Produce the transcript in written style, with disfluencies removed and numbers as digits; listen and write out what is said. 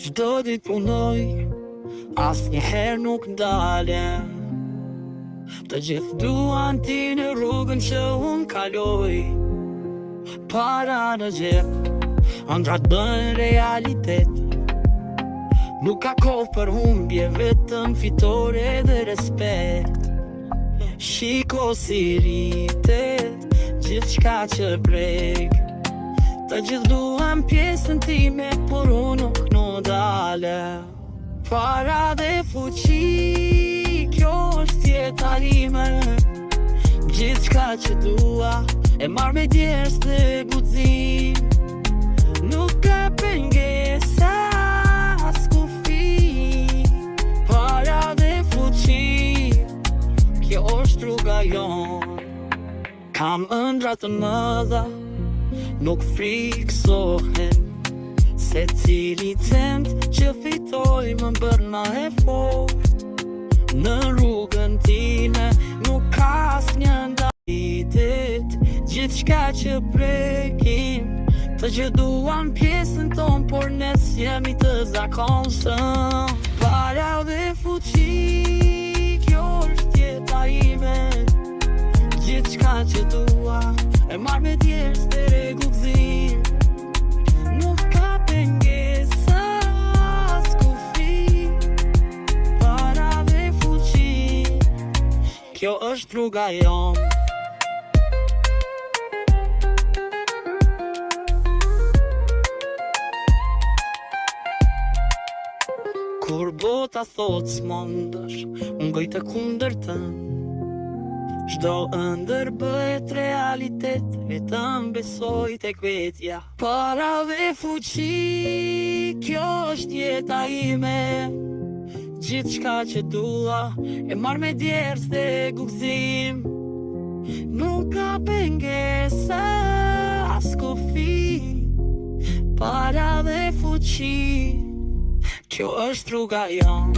Çdo ditë punoj, asnjëherë nuk ndalem. Të gjithë duan ti në rrugën që unë kaloj. Para në gjep, ëndrat bën realitet. Nuk ka kohë për humbje, vetëm fitore dhe respekt. Shiko si rritet, gjithçka që brek. Të gjithë duan pjesën time, por unë nuk dalem. Para dhe fuqi, kjo është jeta ime. Gjithçka që dua, e marr me djersë dhe guxim. Nuk ka pengesa, as kufi. Para dhe fuqi, kjo është rruga jon. Kam ëndra të mëdha, nuk friksohen. Se cili cent që fitoj më bërë ma e fort. Në rrugën time nuk ka asnjë ndalitet. Gjithçka që prekim, të që duan pjesën ton, por ne jemi të zakonshëm. Para dhe fuqi, kjo është jeta ime. Gjithçka që dua, e marr me djersë dhe guxim. Nuk ka pengesa, as kufi. Para dhe fuqi, kjo është rruga jon. Kur bota thot s'mondesh, unë goj të kundër tënë. Çdo ëndër bëhet realitet, vetëm besoj tek vetja. Para dhe fuqi, kjo është jeta ime. Gjithçka që dua, e marr me djersë dhe guxim. Nuk ka pengesa, as kufi. Para dhe fuqi, kjo është rruga jon.